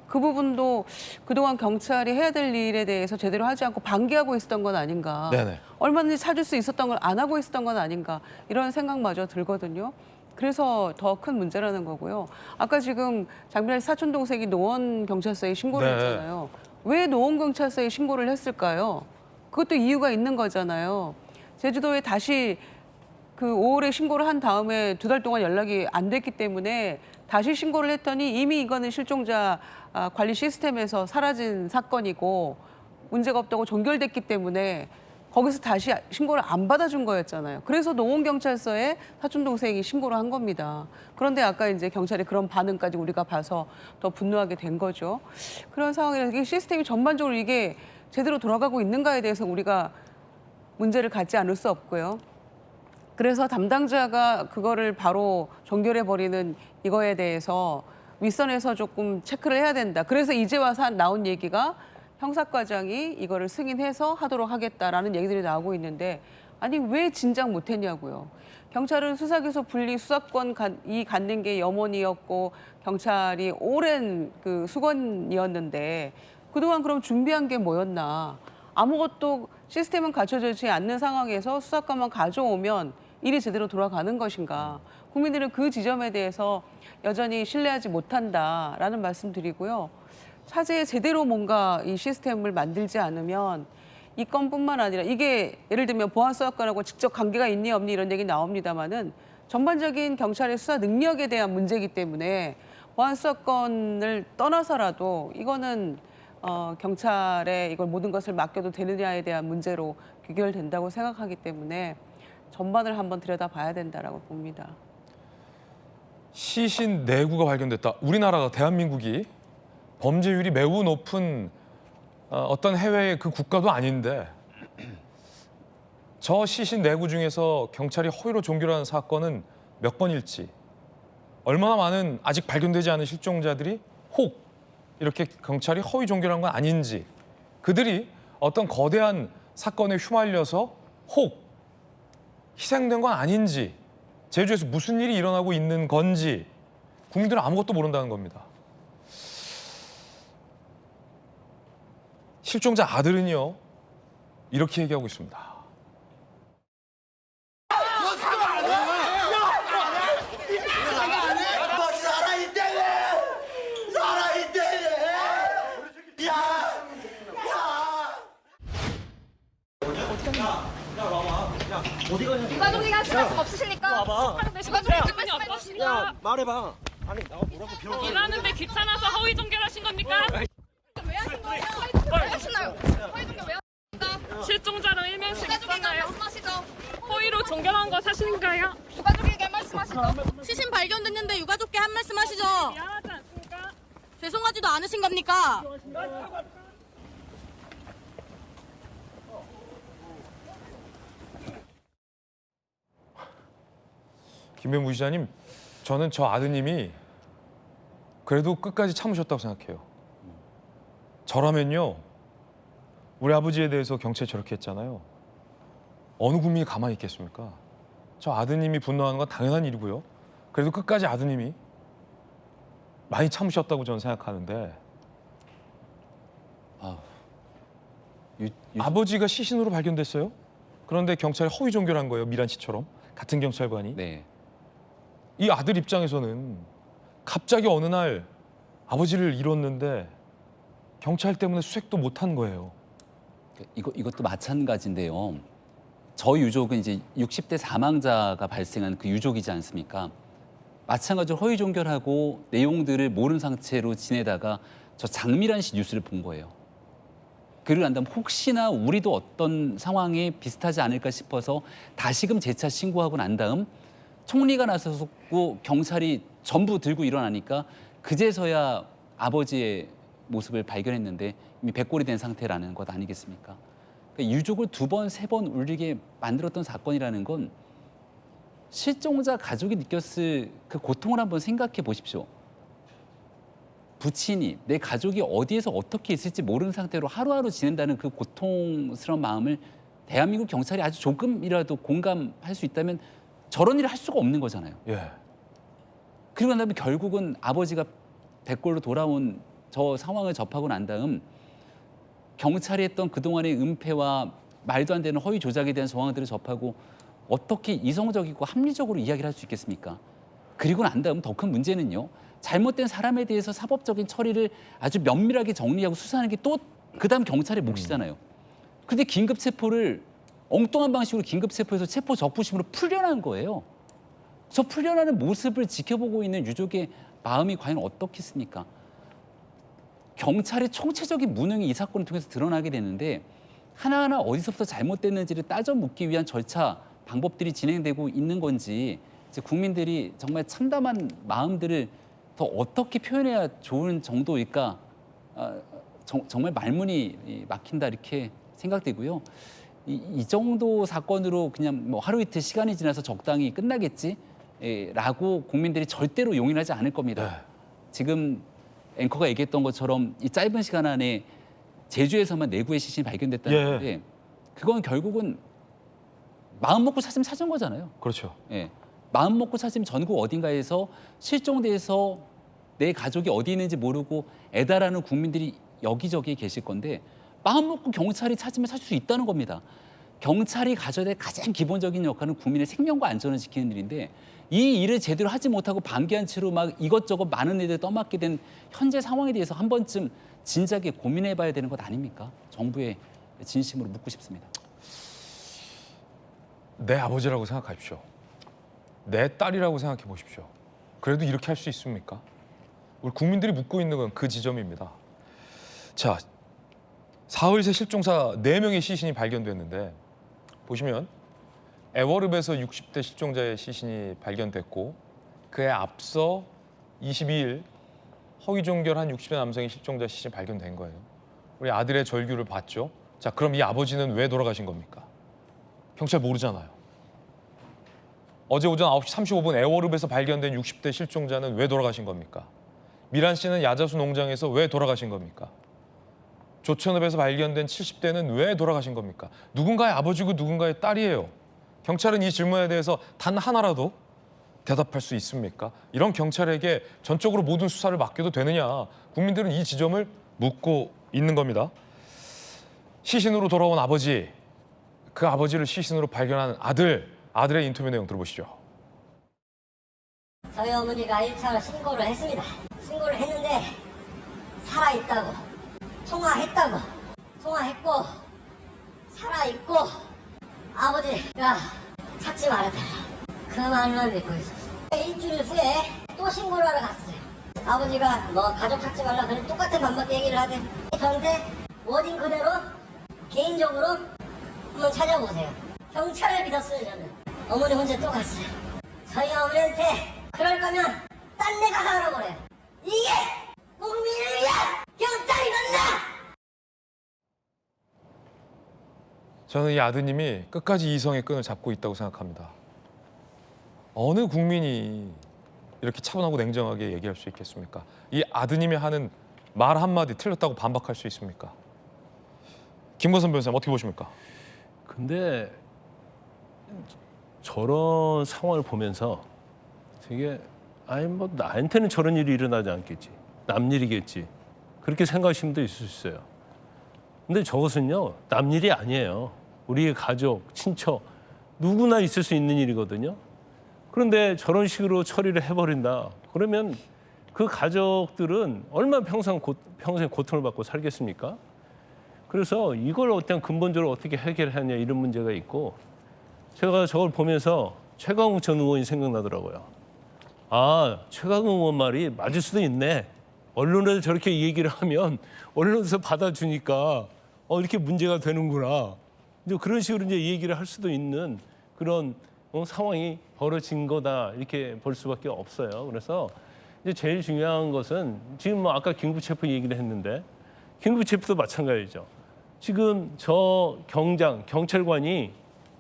그 부분도 그동안 경찰이 해야 될 일에 대해서 제대로 하지 않고 방기하고 있었던 건 아닌가. 네네. 얼마든지 찾을 수 있었던 걸 안 하고 있었던 건 아닌가. 이런 생각마저 들거든요. 그래서 더 큰 문제라는 거고요. 아까 지금 장미란 씨 사촌 동생이 노원 경찰서에 신고를 네. 했잖아요. 왜 노원 경찰서에 신고를 했을까요? 그것도 이유가 있는 거잖아요. 제주도에 다시 그 5월에 신고를 한 다음에 2달 동안 연락이 안 됐기 때문에 다시 신고를 했더니 이미 이거는 실종자 관리 시스템에서 사라진 사건이고 문제가 없다고 종결됐기 때문에 거기서 다시 신고를 안 받아준 거였잖아요. 그래서 노원경찰서에 사촌 동생이 신고를 한 겁니다. 그런데 아까 이제 경찰의 그런 반응까지 우리가 봐서 더 분노하게 된 거죠. 그런 상황이라서 이게 시스템이 전반적으로 이게 제대로 돌아가고 있는가에 대해서 우리가 문제를 갖지 않을 수 없고요. 그래서 담당자가 그거를 바로 종결해버리는 이거에 대해서 윗선에서 조금 체크를 해야 된다. 그래서 이제 와서 나온 얘기가 형사과장이 이거를 승인해서 하도록 하겠다라는 얘기들이 나오고 있는데 아니 왜 진작 못했냐고요. 경찰은 수사기소 분리 수사권이 갖는 게 염원이었고 경찰이 오랜 그 수건이었는데 그동안 그럼 준비한 게 뭐였나. 아무것도 시스템은 갖춰지지 않는 상황에서 수사권만 가져오면 일이 제대로 돌아가는 것인가. 국민들은 그 지점에 대해서 여전히 신뢰하지 못한다라는 말씀 드리고요. 차제에 제대로 뭔가 이 시스템을 만들지 않으면 이 건뿐만 아니라 이게 예를 들면 보안수사권하고 직접 관계가 있니 없니 이런 얘기 나옵니다마는 전반적인 경찰의 수사 능력에 대한 문제이기 때문에 보안수사권을 떠나서라도 이거는 경찰에 이걸 모든 것을 맡겨도 되느냐에 대한 문제로 귀결된다고 생각하기 때문에 전반을 한번 들여다봐야 된다라고 봅니다. 시신 내구가 발견됐다. 우리나라가 대한민국이 범죄율이 매우 높은 어떤 해외의 그 국가도 아닌데 저 시신 내구 중에서 경찰이 허위로 종결한 사건은 몇 건일지 얼마나 많은 아직 발견되지 않은 실종자들이 혹 이렇게 경찰이 허위 종결한 건 아닌지 그들이 어떤 거대한 사건에 휘말려서 혹 희생된 건 아닌지 제주에서 무슨 일이 일어나고 있는 건지 국민들은 아무것도 모른다는 겁니다. 실종자 아들은요 이렇게 얘기하고 있습니다. 유가족이가 스트레스 없으십니까? 유가족이 기분이 어떠십니까? 야 말해봐. 아니 나 뭐라고 배워. 일하는데 귀찮아서 허위 종결하신 겁니까? 왜 하신 거예요? 왜 하시나요? 허위 종결 왜 하십니까? 실종자로 일면식 있잖아요. 말씀하시죠. 허위로 종결한 거 사실인가요? 유가족에게 말씀하시죠. 시신 발견됐는데 유가족께 한 말씀 하시죠. 미안하지 않습니까? 죄송하지도 않으신 겁니까? 김병무 기자님, 저는 저 아드님이 그래도 끝까지 참으셨다고 생각해요. 저라면요, 우리 아버지에 대해서 경찰이 저렇게 했잖아요. 어느 국민이 가만히 있겠습니까? 저 아드님이 분노하는 건 당연한 일이고요. 그래도 끝까지 아드님이 많이 참으셨다고 저는 생각하는데 아버지가 시신으로 발견됐어요? 그런데 경찰이 허위 종결한 거예요. 미란 씨처럼 같은 경찰관이. 네. 이 아들 입장에서는 갑자기 어느 날 아버지를 잃었는데 경찰 때문에 수색도 못한 거예요. 이것도 마찬가지인데요. 저 유족은 이제 60대 사망자가 발생한 그 유족이지 않습니까? 마찬가지로 허위 종결하고 내용들을 모른 상태로 지내다가 저 장미란 씨 뉴스를 본 거예요. 그러고 난 다음 혹시나 우리도 어떤 상황에 비슷하지 않을까 싶어서 다시금 재차 신고하고 난 다음 총리가 나서고 경찰이 전부 들고 일어나니까 그제서야 아버지의 모습을 발견했는데 이미 백골이 된 상태라는 것 아니겠습니까? 그러니까 유족을 2번, 3번 울리게 만들었던 사건이라는 건 실종자 가족이 느꼈을 그 고통을 한번 생각해 보십시오. 부친이 내 가족이 어디에서 어떻게 있을지 모르는 상태로 하루하루 지낸다는 그 고통스러운 마음을 대한민국 경찰이 아주 조금이라도 공감할 수 있다면 저런 일을 할 수가 없는 거잖아요. 예. 그리고 난 다음에 결국은 아버지가 백골로 돌아온 저 상황을 접하고 난 다음 경찰이 했던 그동안의 은폐와 말도 안 되는 허위 조작에 대한 정황들을 접하고 어떻게 이성적이고 합리적으로 이야기를 할 수 있겠습니까? 그리고 난 다음 더 큰 문제는요. 잘못된 사람에 대해서 사법적인 처리를 아주 면밀하게 정리하고 수사하는 게 또 그다음 경찰의 몫이잖아요. 그런데 긴급 체포를 엉뚱한 방식으로 긴급 체포해서 체포 적부심으로 풀려난 거예요. 저 풀려나는 모습을 지켜보고 있는 유족의 마음이 과연 어떻겠습니까? 경찰의 총체적인 무능이 이 사건을 통해서 드러나게 되는데 하나하나 어디서부터 잘못됐는지를 따져 묻기 위한 절차, 방법들이 진행되고 있는 건지 이제 국민들이 정말 참담한 마음들을 더 어떻게 표현해야 좋은 정도일까 정말 말문이 막힌다 이렇게 생각되고요. 이 정도 사건으로 그냥 뭐 하루 이틀 시간이 지나서 적당히 끝나겠지라고 국민들이 절대로 용인하지 않을 겁니다. 네. 지금 앵커가 얘기했던 것처럼 이 짧은 시간 안에 제주에서만 4구의 시신이 발견됐다는 예. 건데 그건 결국은 마음 먹고 찾으면 찾은 거잖아요. 그렇죠. 예. 마음 먹고 찾으면 전국 어딘가에서 실종돼서 내 가족이 어디 있는지 모르고 애달하는 국민들이 여기저기 계실 건데 마음 먹고 경찰이 찾으면 찾을 수 있다는 겁니다. 경찰이 가져야 될 가장 기본적인 역할은 국민의 생명과 안전을 지키는 일인데 이 일을 제대로 하지 못하고 방기한 채로 막 이것저것 많은 일을 떠맡게 된 현재 상황에 대해서 한 번쯤 진작에 고민해봐야 되는 것 아닙니까? 정부에 진심으로 묻고 싶습니다. 내 아버지라고 생각하십시오. 내 딸이라고 생각해 보십시오. 그래도 이렇게 할 수 있습니까? 우리 국민들이 묻고 있는 건 그 지점입니다. 자, 사흘 새 실종사 4명의 시신이 발견됐는데 보시면 애월읍에서 60대 실종자의 시신이 발견됐고 그에 앞서 22일 허위종결한 60대 남성의 실종자 시신이 발견된 거예요. 우리 아들의 절규를 봤죠. 자, 그럼 이 아버지는 왜 돌아가신 겁니까? 경찰 모르잖아요. 어제 오전 9시 35분 애월읍에서 발견된 60대 실종자는 왜 돌아가신 겁니까? 미란 씨는 야자수 농장에서 왜 돌아가신 겁니까? 조천읍에서 발견된 70대는 왜 돌아가신 겁니까? 누군가의 아버지고 누군가의 딸이에요. 경찰은 이 질문에 대해서 단 하나라도 대답할 수 있습니까? 이런 경찰에게 전적으로 모든 수사를 맡겨도 되느냐? 국민들은 이 지점을 묻고 있는 겁니다. 시신으로 돌아온 아버지, 그 아버지를 시신으로 발견한 아들의 인터뷰 내용 들어보시죠. 저희 어머니가 1차로 신고를 했습니다. 신고를 했는데 살아있다고, 통화했고, 살아있고, 아버지가 찾지 말았다. 그 말만 믿고 있었어요. 일주일 후에 또 신고를 하러 갔어요. 아버지가 뭐 가족 찾지 말라 그런 똑같은 반복 얘기를 하대. 그런데 워딩 그대로 개인적으로 한번 찾아보세요. 경찰을 믿었어요, 저는. 어머니 혼자 또 갔어요. 저희 어머니한테 그럴 거면 딴 데 가서 하라고 그래요. 이게 국민을 위한 경찰이 맞나? 저는 이 아드님이 끝까지 이성의 끈을 잡고 있다고 생각합니다. 어느 국민이 이렇게 차분하고 냉정하게 얘기할 수 있겠습니까? 이 아드님이 하는 말 한마디 틀렸다고 반박할 수 있습니까? 김건선 변호사님 어떻게 보십니까? 근데 저런 상황을 보면서 되게 아니 뭐 나한테는 저런 일이 일어나지 않겠지. 남 일이겠지. 그렇게 생각하시는 분도 있을 수 있어요. 근데 저것은요. 남 일이 아니에요. 우리의 가족, 친척 누구나 있을 수 있는 일이거든요. 그런데 저런 식으로 처리를 해버린다. 그러면 그 가족들은 얼마나 평생 고통을 받고 살겠습니까? 그래서 이걸 어떤 근본적으로 어떻게 해결하냐 이런 문제가 있고 제가 저걸 보면서 최강욱 전 의원이 생각나더라고요. 아, 최강욱 의원 말이 맞을 수도 있네. 언론에서 저렇게 얘기를 하면 언론에서 받아주니까 이렇게 문제가 되는구나. 이제 그런 식으로 이제 얘기를 할 수도 있는 그런 상황이 벌어진 거다 이렇게 볼 수밖에 없어요. 그래서 이제 제일 중요한 것은 지금 뭐 아까 긴급체포 얘기를 했는데 긴급체포도 마찬가지죠. 지금 저 경찰관이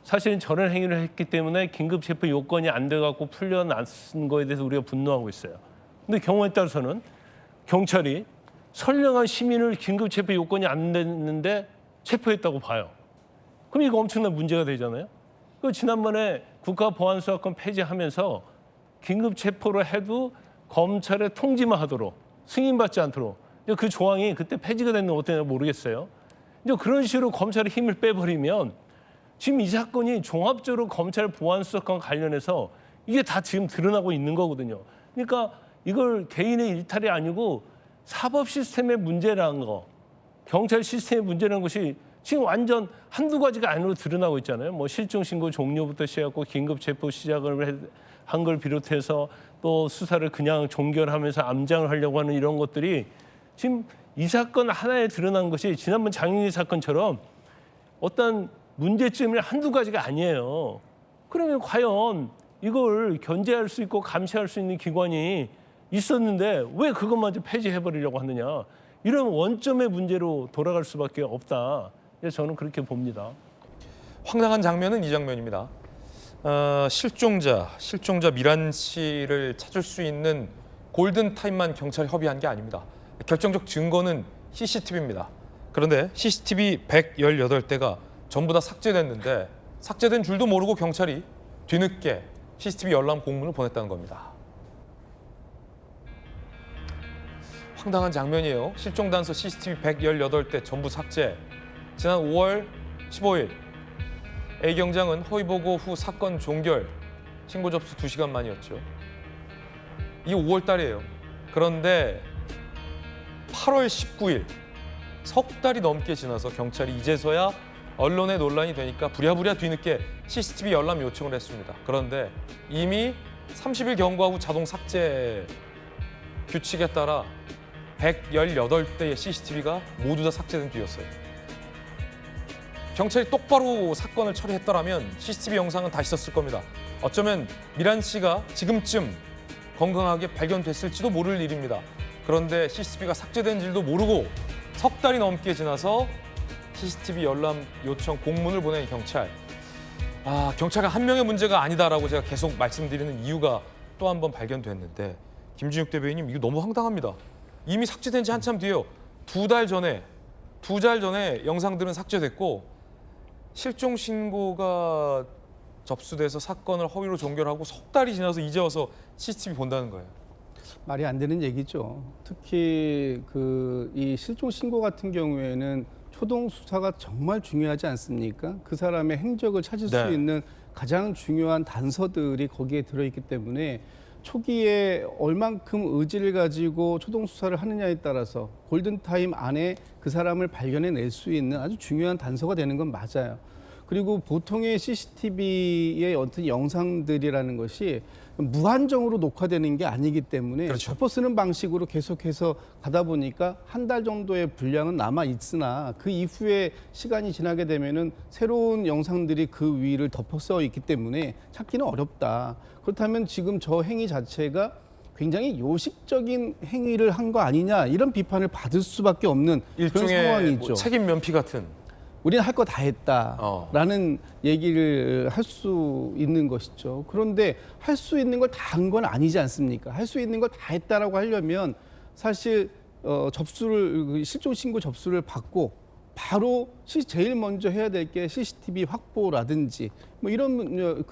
사실은 저런 행위를 했기 때문에 긴급체포 요건이 안 돼갖고 풀려났은 거에 대해서 우리가 분노하고 있어요. 근데 경우에 따라서는 경찰이 선량한 시민을 긴급체포 요건이 안 됐는데 체포했다고 봐요. 그럼 이거 엄청난 문제가 되잖아요. 그 지난번에 국가보안수사권 폐지하면서 긴급체포를 해도 검찰에 통지만 하도록 승인받지 않도록 그 조항이 그때 폐지가 됐는 건 어땠나 모르겠어요. 이제 그런 식으로 검찰의 힘을 빼버리면 지금 이 사건이 종합적으로 검찰 보안수사권 관련해서 이게 다 지금 드러나고 있는 거거든요. 그러니까 이걸 개인의 일탈이 아니고 사법 시스템의 문제라는 거, 경찰 시스템의 문제라는 것이 지금 완전 한두 가지가 아니로 드러나고 있잖아요. 뭐 실종 신고 종료부터 시작하고 긴급 체포 시작을 한 걸 비롯해서 또 수사를 그냥 종결하면서 암장을 하려고 하는 이런 것들이 지금 이 사건 하나에 드러난 것이 지난번 장윤기 사건처럼 어떤 문제점이 한두 가지가 아니에요. 그러면 과연 이걸 견제할 수 있고 감시할 수 있는 기관이 있었는데 왜 그것마저 폐지해버리려고 하느냐. 이런 원점의 문제로 돌아갈 수밖에 없다. 저는 그렇게 봅니다. 황당한 장면은 이 장면입니다. 실종자 미란 씨를 찾을 수 있는 골든 타임만 경찰이 협의한 게 아닙니다. 결정적 증거는 CCTV입니다. 그런데 CCTV 118대가 전부 다 삭제됐는데 삭제된 줄도 모르고 경찰이 뒤늦게 CCTV 열람 공문을 보냈다는 겁니다. 황당한 장면이에요. 실종 단서 CCTV 118대 전부 삭제. 지난 5월 15일 A 경장은 허위 보고 후 사건 종결, 신고 접수 2시간 만이었죠. 이게 5월 달이에요. 그런데 8월 19일 석 달이 넘게 지나서 경찰이 이제서야 언론에 논란이 되니까 부랴부랴 뒤늦게 CCTV 열람 요청을 했습니다. 그런데 이미 30일 경과 후 자동 삭제 규칙에 따라 118대의 CCTV가 모두 다 삭제된 뒤였어요. 경찰이 똑바로 사건을 처리했더라면 CCTV 영상은 다시 있었을 겁니다. 어쩌면 미란 씨가 지금쯤 건강하게 발견됐을지도 모를 일입니다. 그런데 CCTV가 삭제된 줄도 모르고 석 달이 넘게 지나서 CCTV 열람 요청 공문을 보낸 경찰. 경찰가 한 명의 문제가 아니다라고 제가 계속 말씀드리는 이유가 또 한 번 발견됐는데 김진욱 대변인님 이거 너무 황당합니다. 이미 삭제된 지 한참 뒤에요. 두 달 전에 영상들은 삭제됐고 실종 신고가 접수돼서 사건을 허위로 종결하고 석 달이 지나서 이제 와서 CCTV 본다는 거예요. 말이 안 되는 얘기죠. 특히 이 실종 신고 같은 경우에는 초동 수사가 정말 중요하지 않습니까? 그 사람의 행적을 찾을 네. 수 있는 가장 중요한 단서들이 거기에 들어있기 때문에 초기에 얼만큼 의지를 가지고 초동 수사를 하느냐에 따라서 골든타임 안에 그 사람을 발견해낼 수 있는 아주 중요한 단서가 되는 건 맞아요. 그리고 보통의 CCTV의 어떤 영상들이라는 것이 무한정으로 녹화되는 게 아니기 때문에 그렇죠. 덮어쓰는 방식으로 계속해서 가다 보니까 한 달 정도의 분량은 남아 있으나 그 이후에 시간이 지나게 되면은 새로운 영상들이 그 위를 덮어써 있기 때문에 찾기는 어렵다. 그렇다면 지금 저 행위 자체가 굉장히 요식적인 행위를 한 거 아니냐 이런 비판을 받을 수밖에 없는 그런 일종의 상황이죠. 책임 면피 같은. 우리는 할 거 다 했다라는 얘기를 할 수 있는 것이죠. 그런데 할 수 있는 걸 다 한 건 아니지 않습니까? 할 수 있는 걸 다 했다라고 하려면 사실 실종 신고 접수를 받고 바로 제일 먼저 해야 될 게 CCTV 확보라든지 뭐 이런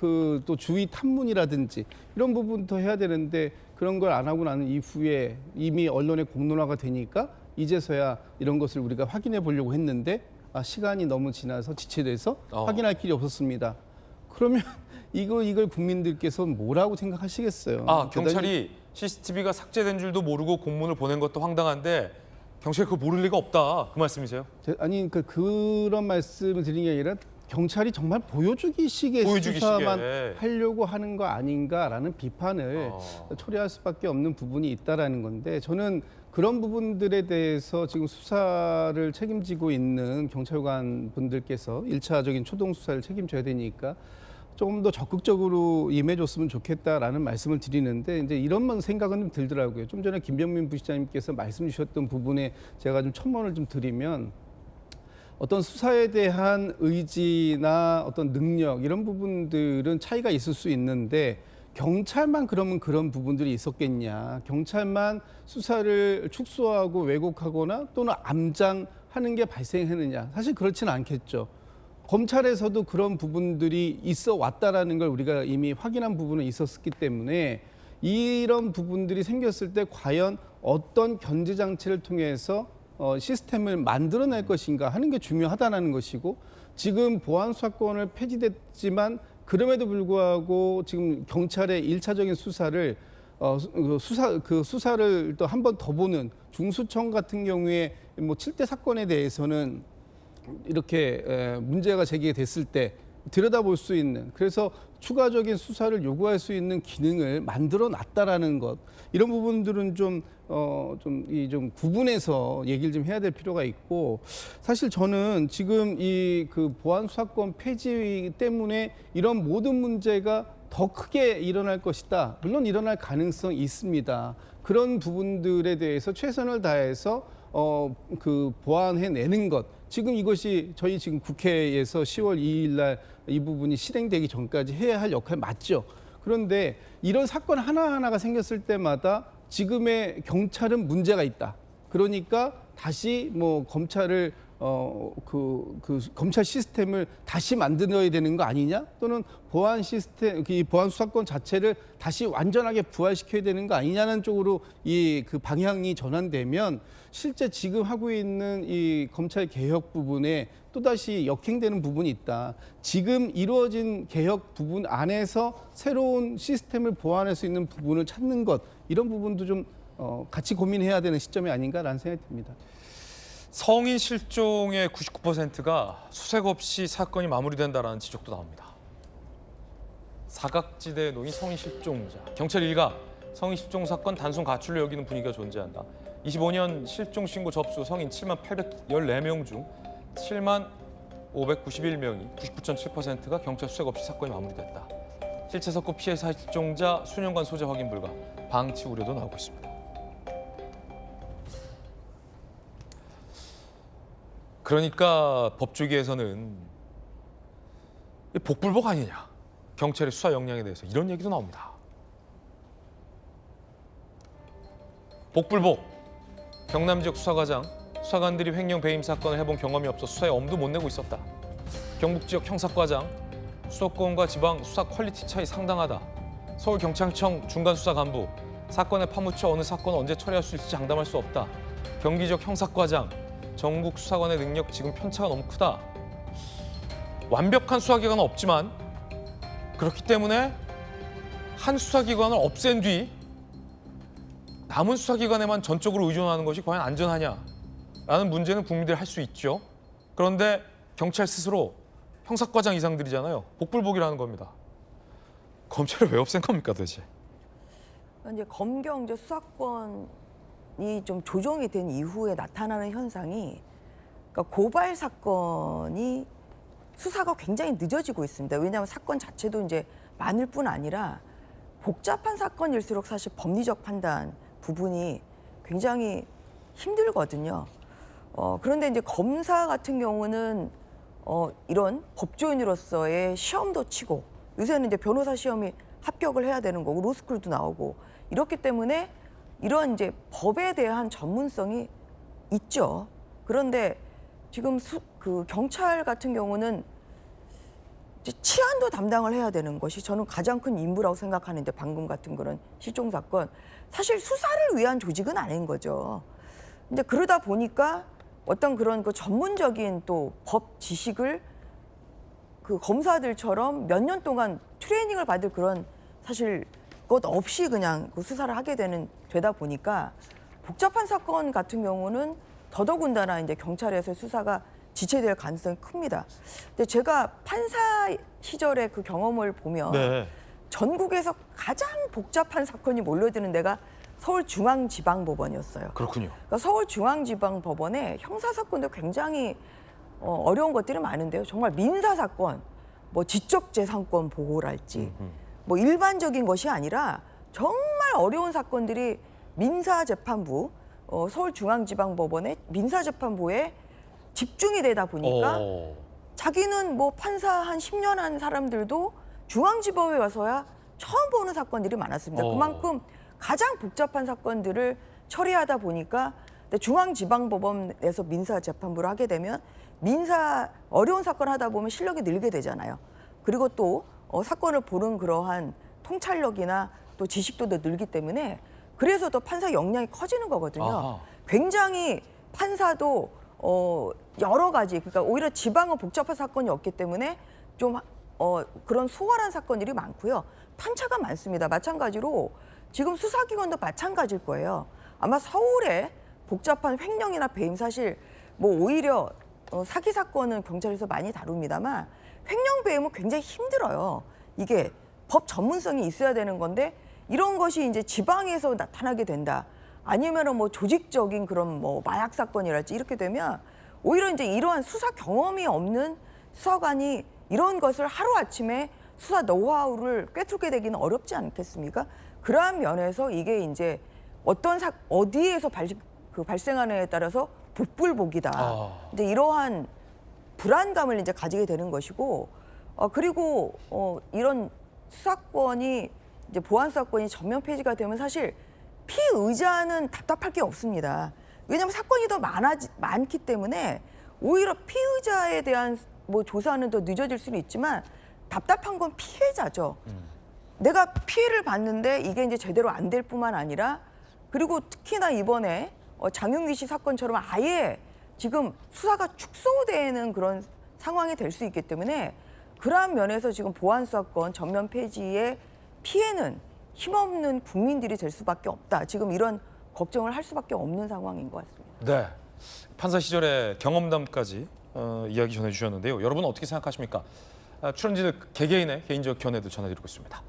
또 주의 탐문이라든지 이런 부분부터 해야 되는데 그런 걸 안 하고 나는 이후에 이미 언론에 공론화가 되니까 이제서야 이런 것을 우리가 확인해 보려고 했는데 시간이 너무 지나서 지체돼서 확인할 길이 없었습니다. 그러면 이걸 국민들께서 뭐라고 생각하시겠어요? 경찰이 CCTV가 삭제된 줄도 모르고 공문을 보낸 것도 황당한데 경찰이 그걸 모를 리가 없다. 그 말씀이세요? 아니 그런 말씀을 드리는 게 아니라 경찰이 정말 보여주기식의 수사만 하려고 하는 거 아닌가라는 비판을 초래할 수밖에 없는 부분이 있다라는 건데 저는 그런 부분들에 대해서 지금 수사를 책임지고 있는 경찰관 분들께서 1차적인 초동 수사를 책임져야 되니까 조금 더 적극적으로 임해줬으면 좋겠다라는 말씀을 드리는데 이제 이런 생각은 좀 들더라고요. 좀 전에 김병민 부시장님께서 말씀 주셨던 부분에 제가 좀 첨언을 좀 드리면 어떤 수사에 대한 의지나 어떤 능력 이런 부분들은 차이가 있을 수 있는데 경찰만 그러면 그런 부분들이 있었겠냐. 경찰만 수사를 축소하고 왜곡하거나 또는 암장하는 게 발생했느냐. 사실 그렇지는 않겠죠. 검찰에서도 그런 부분들이 있어 왔다라는 걸 우리가 이미 확인한 부분은 있었기 때문에 이런 부분들이 생겼을 때 과연 어떤 견제 장치를 통해서 시스템을 만들어낼 것인가 하는 게 중요하다는 것이고 지금 보안 수사권을 폐지됐지만 그럼에도 불구하고 지금 경찰의 1차적인 수사를 수사를 또 한 번 더 보는 중수청 같은 경우에 뭐 7대 사건에 대해서는 이렇게 문제가 제기됐을 때 들여다볼 수 있는 그래서 추가적인 수사를 요구할 수 있는 기능을 만들어 놨다라는 것 이런 부분들은 좀 구분해서 얘기를 좀 해야 될 필요가 있고 사실 저는 지금 이 보안 수사권 폐지 때문에 이런 모든 문제가 더 크게 일어날 것이다. 물론 일어날 가능성이 있습니다. 그런 부분들에 대해서 최선을 다해서 그 보완해내는 것. 지금 이것이 저희 지금 국회에서 10월 2일 날 이 부분이 실행되기 전까지 해야 할 역할 맞죠. 그런데 이런 사건 하나하나가 생겼을 때마다 지금의 경찰은 문제가 있다. 그러니까 다시 뭐 검찰을 검찰 시스템을 다시 만들어야 되는 거 아니냐? 또는 보안 시스템, 이 보안 수사권 자체를 다시 완전하게 부활시켜야 되는 거 아니냐는 쪽으로 이 그 방향이 전환되면 실제 지금 하고 있는 이 검찰 개혁 부분에 또다시 역행되는 부분이 있다. 지금 이루어진 개혁 부분 안에서 새로운 시스템을 보완할 수 있는 부분을 찾는 것, 이런 부분도 좀 같이 고민해야 되는 시점이 아닌가라는 생각이 듭니다. 성인 실종의 99%가 수색 없이 사건이 마무리된다라는 지적도 나옵니다. 사각지대에 놓인 성인 실종자. 경찰 일가 성인 실종 사건 단순 가출로 여기는 분위기가 존재한다. 25년 실종 신고 접수 성인 7만 814명 중 7만 591명이 99.7%가 경찰 수색 없이 사건이 마무리됐다. 실체 석고 피해 실종자 수년간 소재 확인 불가. 방치 우려도 나오고 있습니다. 그러니까 법조계에서는 복불복 아니냐, 경찰의 수사 역량에 대해서 이런 얘기도 나옵니다. 복불복, 경남 지역 수사과장, 수사관들이 횡령 배임 사건을 해본 경험이 없어 수사에 엄두 못 내고 있었다. 경북 지역 형사과장, 수도권과 지방 수사 퀄리티 차이 상당하다. 서울경찰청 중간수사 간부, 사건에 파묻혀 어느 사건을 언제 처리할 수 있을지 장담할 수 없다. 경기 지역 형사과장, 전국 수사관의 능력 지금 편차가 너무 크다. 완벽한 수사기관은 없지만 그렇기 때문에 한 수사기관을 없앤 뒤 남은 수사기관에만 전적으로 의존하는 것이 과연 안전하냐라는 문제는 국민들이 할 수 있죠. 그런데 경찰 스스로 형사과장 이상들이잖아요. 복불복이라는 겁니다. 검찰을 왜 없앤 겁니까 도대체? 이제 검경 이제 수사권이 좀 조정이 된 이후에 나타나는 현상이, 그러니까 고발 사건이 수사가 굉장히 늦어지고 있습니다. 왜냐하면 사건 자체도 이제 많을 뿐 아니라 복잡한 사건일수록 사실 법리적 판단 부분이 굉장히 힘들거든요. 그런데 이제 검사 같은 경우는 이런 법조인으로서의 시험도 치고, 요새는 이제 변호사 시험이 합격을 해야 되는 거고 로스쿨도 나오고 이렇기 때문에 이런 이제 법에 대한 전문성이 있죠. 그런데 지금 그 경찰 같은 경우는 이제 치안도 담당을 해야 되는 것이 저는 가장 큰 임무라고 생각하는데, 방금 같은 그런 실종 사건 사실 수사를 위한 조직은 아닌 거죠. 근데 그러다 보니까 어떤 그런 그 전문적인 또 법 지식을 그 검사들처럼 몇 년 동안 트레이닝을 받을 그런 사실 것 없이 그냥 그 수사를 하게 되다 보니까 복잡한 사건 같은 경우는 더더군다나 이제 경찰에서 수사가 지체될 가능성이 큽니다. 근데 제가 판사 시절의 그 경험을 보면 전국에서 가장 복잡한 사건이 몰려드는 데가 서울중앙지방법원이었어요. 그렇군요. 그러니까 서울중앙지방법원에 형사사건도 굉장히 어려운 것들이 많은데요. 정말 민사사건, 뭐 지적재산권 보호랄지 뭐 일반적인 것이 아니라 정말 어려운 사건들이 민사재판부, 서울중앙지방법원의 민사재판부에 집중이 되다 보니까 자기는 뭐 판사 한 10년 한 사람들도 중앙지법에 와서야 처음 보는 사건들이 많았습니다. 그만큼 가장 복잡한 사건들을 처리하다 보니까 중앙지방법원에서 민사재판부를 하게 되면 어려운 사건을 하다 보면 실력이 늘게 되잖아요. 그리고 또 사건을 보는 그러한 통찰력이나 또 지식도 더 늘기 때문에 그래서 더 판사 역량이 커지는 거거든요. 아하. 굉장히 판사도 여러 가지, 그러니까 오히려 지방은 복잡한 사건이 없기 때문에 좀 그런 수월한 사건들이 많고요. 편차가 많습니다. 마찬가지로 지금 수사기관도 마찬가지일 거예요. 아마 서울에 복잡한 횡령이나 배임, 사실 뭐 오히려 사기 사건은 경찰에서 많이 다룹니다만 횡령 배임은 굉장히 힘들어요. 이게 법 전문성이 있어야 되는 건데 이런 것이 이제 지방에서 나타나게 된다. 아니면은 뭐 조직적인 그런 뭐 마약 사건이랄지 이렇게 되면 오히려 이제 이러한 수사 경험이 없는 수사관이 이런 것을 하루아침에 수사 노하우를 꿰뚫게 되기는 어렵지 않겠습니까? 그러한 면에서 이게 이제 어디에서 그 발생하는 에 따라서 복불복이다. 이제 이러한 불안감을 이제 가지게 되는 것이고, 그리고 이런 수사권이 이제 보안 수사권이 전면 폐지가 되면 사실 피의자는 답답할 게 없습니다. 왜냐하면 사건이 더 많기 때문에 오히려 피의자에 대한 뭐 조사는 더 늦어질 수는 있지만 답답한 건 피해자죠. 내가 피해를 봤는데 이게 이제 제대로 안 될 뿐만 아니라, 그리고 특히나 이번에 장윤기 씨 사건처럼 아예 지금 수사가 축소되는 그런 상황이 될 수 있기 때문에 그러한 면에서 지금 보안 수사권 전면 폐지의 피해는 힘없는 국민들이 될 수밖에 없다. 지금 이런 걱정을 할 수밖에 없는 상황인 것 같습니다. 네, 판사 시절의 경험담까지 이야기 전해주셨는데요. 여러분은 어떻게 생각하십니까? 출연진들 개개인의 개인적 견해도 전해드리고 있습니다.